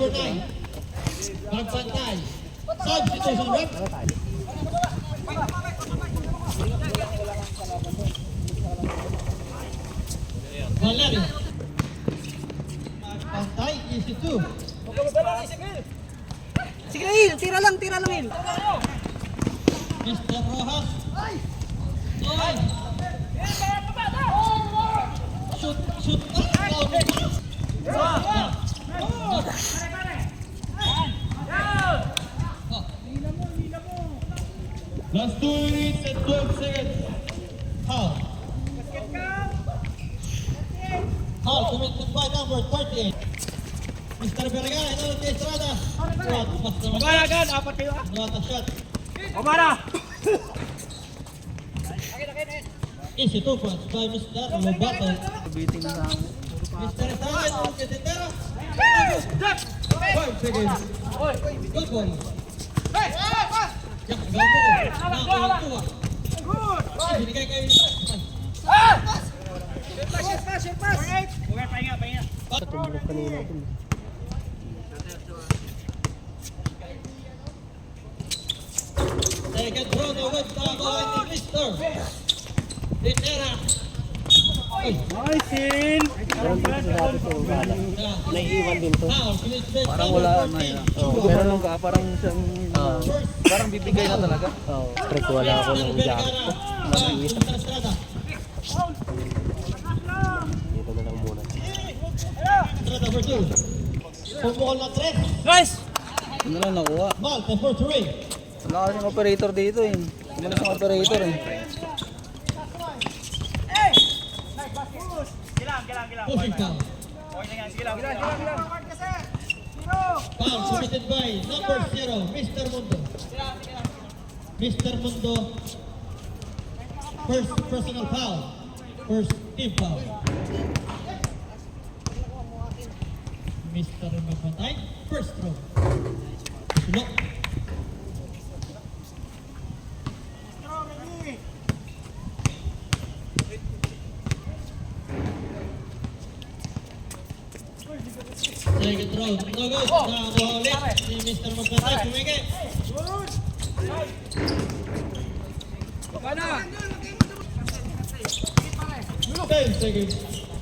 number 9. Magbantay. Substitution rep. Valerio. Magbantay, easy 2. Sige na, Il. Tira lang, Il. Mr. Rojas. Noy. Shoot. Last 2 minutes and 12 seconds. Foul. Foul committed by number 38. Mr. Vergara, ito kay Estrada. Babara agad, apat kayo ah. Not a shot. Babara! Easy 2 points by Mr. Lobato. Biting na sa akin. Mr. Estrada, ito kay Tintero. 5 seconds. Good ball. Yak, gago. Binigay kayo ni Shit pass! Okay, pahinga. Tumulog kanina ito. Second throw na with bago ni Mr. Litera. Nice in! Meron dito sa dati sa Ugala. Naiiwan din to. Parang wala na yan. Meron ka, parang siyang, parang bibigay na talaga. Oo, pre, wala ako ng jacket ko. Dito na lang muna. Number 2. Pumukol na 3. Nice! Ano lang nakuha. Malte for 3. Wala kasing operator dito eh. Kumalas ang operator eh. Pushing foul. Foul committed by number 0, Mr. Mundo. Mr. Mundo, first personal foul, first team foul. Mr. Magbantay, first throw. Sulok. Second throw, no good. Nakakuha ulit si Mr. Magbantay, pumigay. Baba na! 10 seconds.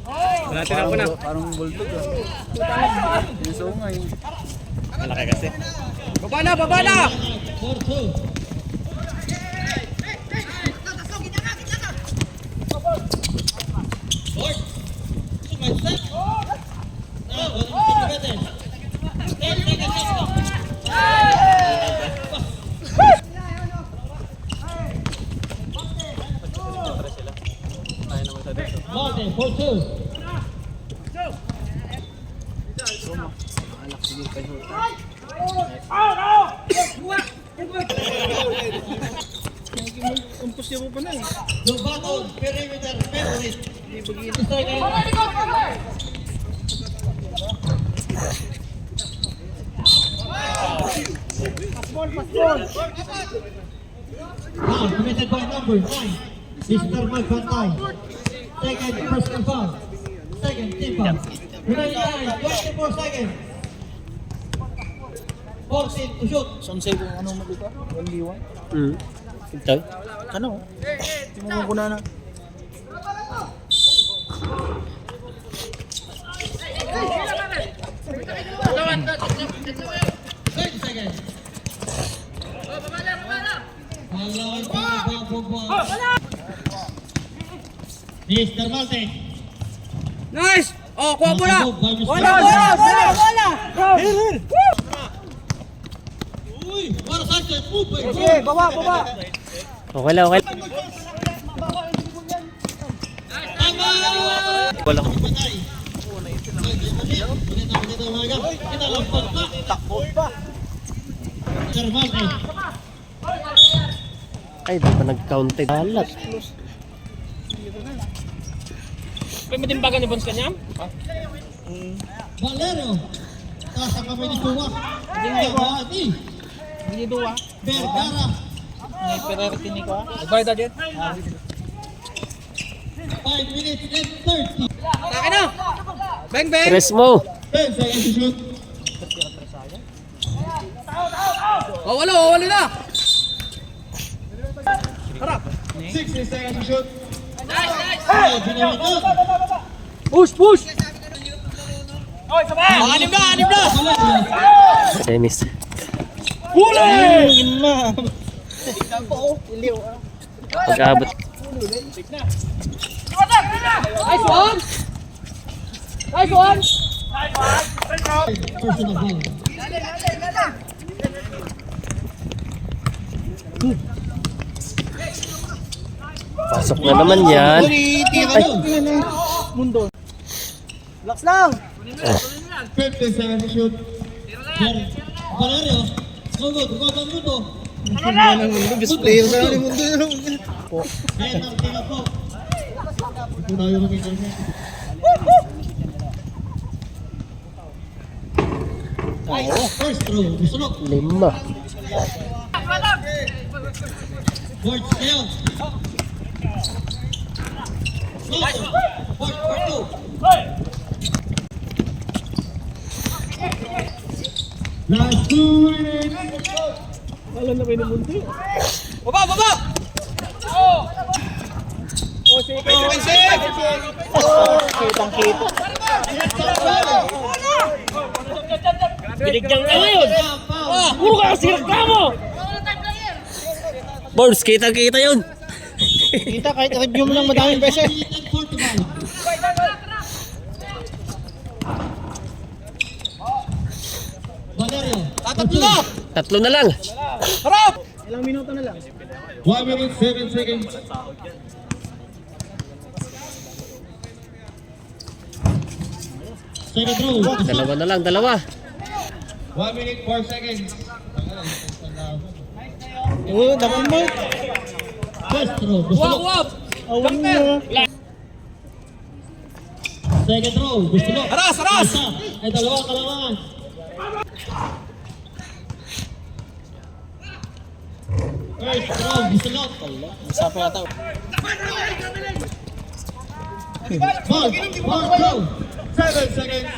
Wala, tira ko na. Parang bultog ah. Yung sungay. Malaki kasi. Baba na! 4-2. Lord, sumayset. Now, what is the better? 10 seconds. Malte, 4-2. Alak sige kayo. Kumpus niya mo pa na eh. Lobato, perimeter, favorite. Foul committed by number 9, Mr. Magbantay. Second personal foul. Second team foul. Remaining time, 24 seconds. 14 to shoot. Saan sa'yo kung ano mag-ika? 1v1? Ito? Ano? Tinungan ko na. 30 seconds. Panglawan pa. Mr. Malte. Nice! Oh, kuha mo na! Bola! Uy! Para Sanchez! Move! Sige, baba! Okay lang. Tama! Wala ko. Kinalampag pa! Takbo pa. Mr. Malte. Ay, di pa nag-counted. Alat. May matimbagan ni Bons kanyam? Valerio. Nasa kami ni Tuwak. Hindi. Hindi duwa. Vergara. May priority ni ko ah. Nagbayad agad? 5 minutes and 30. Taka na! Bang! Tres mo. 10 seconds to shoot. Walo na. 60 seconds to shoot. Nice. Push. Anim na. Chinese. Pag-abot. Nice one. Personal foul. Pasok na naman yan. Relax lang. 50 seconds to shoot. Valerio. Go, ang mundo. Best player sa ni mundo. Ayan ang tingnan po. Ito na yung maging ganyan. First throw, gusto 5. Boards kayo. Boards, part 2. Last 2 minutes. Baba. Kitang-kita. Binigyan ka ngayon. Puro ka kasi reklamo. Borbs, kita-kita yun. Kita kahit review mo lang madaming beses. Valerio. Tatlo na lang. Harap. Ilang minuto na lang. 1 minute, 7 seconds. Second throw. Dalawa. 1 minute, 4 seconds. Dapat mo. First throw, gusto Wag. Awan mo. Second throw, gusto mo. Haras. Isa. Ay, dalawa kailangan. First throw, gusto mo. Isa pa yata. Ball throw. 7 seconds.